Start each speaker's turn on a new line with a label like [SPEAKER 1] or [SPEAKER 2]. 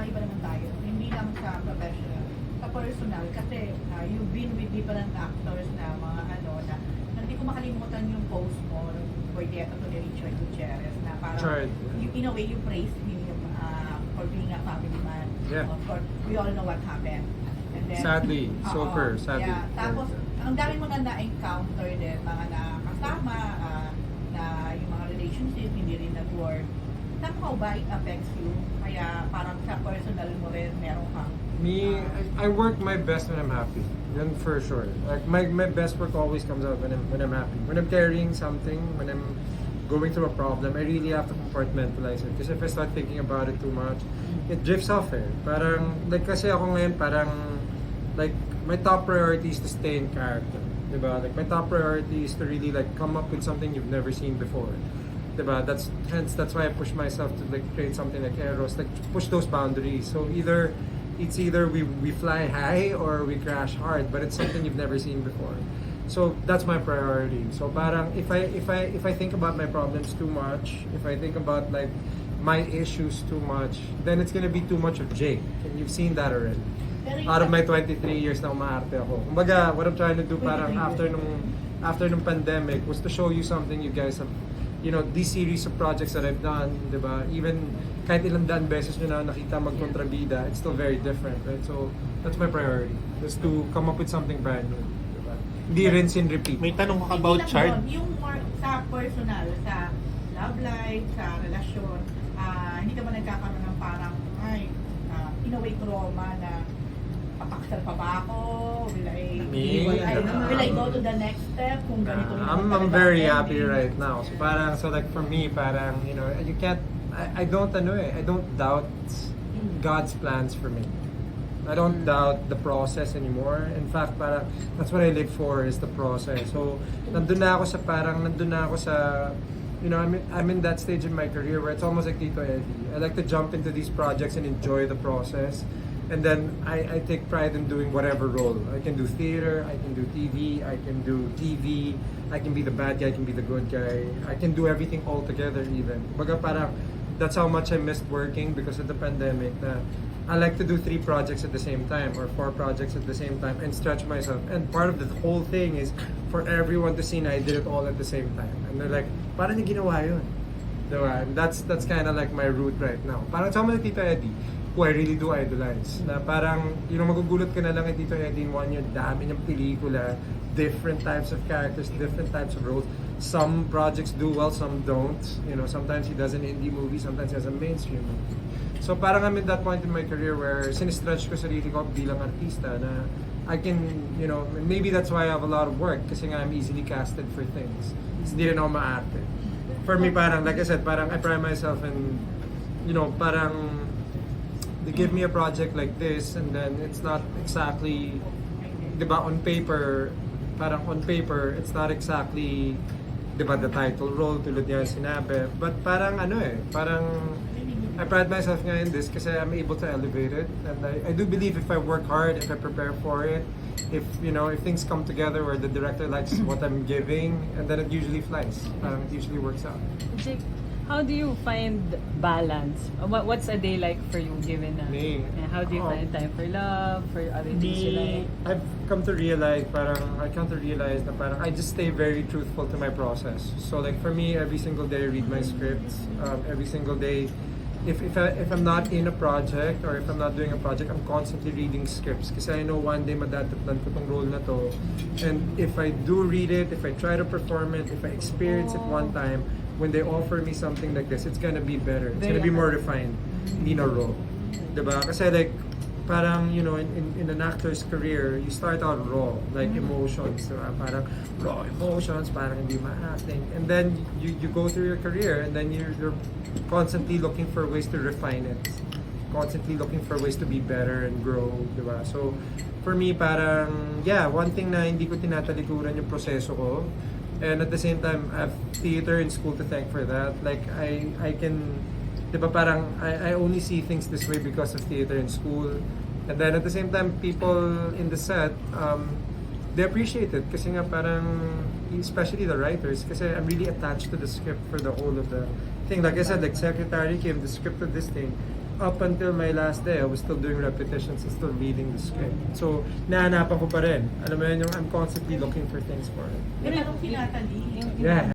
[SPEAKER 1] iba-iba naman tayo. Hindi lang sa professional, sa personal. Kasi you've been with different actors na mga na hindi ko makalimutan yung post mo nung Boydeta to ni Richard Gutierrez na parang in a way you praise him for being a family man.
[SPEAKER 2] Yeah.
[SPEAKER 1] Of course, we all know what happened. And then,
[SPEAKER 2] Sadly, sadly.
[SPEAKER 1] Yeah. Tapos, ang dami mga na-encounter din, mga nakasama, na yung mga relationship, hindi rin nag-work. Somehow ba it affects you? Kaya parang sa personal mo rin, meron kang...
[SPEAKER 2] Me, I work my best when I'm happy. Yun for sure. Like my best work always comes out when I'm happy. When I'm carrying something, when I'm going through a problem, I really have to compartmentalize it. Because if I start thinking about it too much, it drifts off eh. Parang, like kasi ako ngayon, parang, like, my top priority is to stay in character. Diba? Like, my top priority is to really, like, come up with something you've never seen before. Diba? That's why I push myself to, like, create something like Eros, like, push those boundaries. So it's either we fly high or we crash hard, but it's something you've never seen before. So that's my priority. So parang if I think about my problems too much, if I think about like my issues too much, then it's gonna be too much of Jake. And you've seen that already. Out of my 23 years na umaarte ako. Kumbaga, what I'm trying to do parang after nung pandemic was to show you something you guys have, you know, these series of projects that I've done, diba? Even kahit ilang daan beses nyo na nakita magkontrabida, it's still very different, right? So that's my priority, is to come up with something brand new. Hindi rinse and repeat.
[SPEAKER 3] May tanong ka about chart?
[SPEAKER 1] Yung more sa personal, sa love life, sa relasyon, hindi ka ba nagkakaroon ng parang, in a way trauma na papaksal pa ba ako? Will I go to the next step? Kung ganito
[SPEAKER 2] I'm very happy right now. So parang, so like for me, parang, you know, you can't, I don't doubt God's plans for me. I don't doubt the process anymore. In fact, parang that's what I live for, is the process. So, nandun na ako sa, you know, I'm in that stage in my career where it's almost like Tito Eddie. I like to jump into these projects and enjoy the process. And then I take pride in doing whatever role. I can do theater, I can do TV, I can do TV, I can be the bad guy, I can be the good guy. I can do everything all together even. Baga parang, that's how much I missed working because of the pandemic. I like to do 3 projects at the same time or 4 projects at the same time and stretch myself. And part of the whole thing is for everyone to see na I did it all at the same time. And they're like, parang niya ginawa yun. Diba? And that's kind of like my route right now. Parang sama ni Tito Eddie, who I really do idolize. Na parang, you know, magugulat ka na lang kay Tito Eddie in 1 year, dami niyang pelikula, different types of characters, different types of roles. Some projects do well, some don't. You know, sometimes he does an indie movie, sometimes he has a mainstream movie. So parang I'm in that point in my career where sinistretch ko sarili ko bilang artista na I can, you know, maybe that's why I have a lot of work kasi nga I'm easily casted for things. Hindi rin ako ma-acted. For me, parang, like I said, parang I pride myself in, you know, parang they give me a project like this and then it's not exactly, diba, on paper, it's not exactly, diba, the title role, tulad niya sinabi. But parang parang I pride myself nga in this kasi I'm able to elevate it. And I do believe if I work hard, if I prepare for it, if, you know, if things come together where the director likes what I'm giving, and then it usually flies. It usually works out.
[SPEAKER 4] Jake, how do you find balance? What's a day like for you given na?
[SPEAKER 2] Me?
[SPEAKER 4] How do you find time for love, for other things you like?
[SPEAKER 2] I've come to realize na parang I just stay very truthful to my process. So like for me, every single day I read my scripts. Every single day, if I'm not in a project or if I'm not doing a project, I'm constantly reading scripts kasi I know one day madadatnan ko tong role na to. And if I do read it, if I try to perform it, if I experience it one time, when they offer me something like this, it's gonna be better. It's gonna be more refined. Hindi na raw. Diba? Kasi like, parang, you know, in an actor's career, you start out raw, like emotions. Diba? Parang raw emotions, parang hindi ma-acting. And then you go through your career and then you're constantly looking for ways to refine it. Constantly looking for ways to be better and grow, diba? So, for me, parang, yeah, one thing na hindi ko tinatalikuran yung proseso ko. And at the same time, I have theater in school to thank for that. Like, I can, diba parang, I only see things this way because of theater in school. And then at the same time, people in the set, they appreciate it. Kasi nga parang, especially the writers, kasi I'm really attached to the script for the whole of the thing. Like I said, like Secretary Kim, the script of this thing, up until my last day, I was still doing repetitions and still reading the script. So, nahanapan ko pa rin. Alam mo yun, yung I'm constantly looking for things for it.
[SPEAKER 1] Pero anong tinatali?
[SPEAKER 2] Yeah.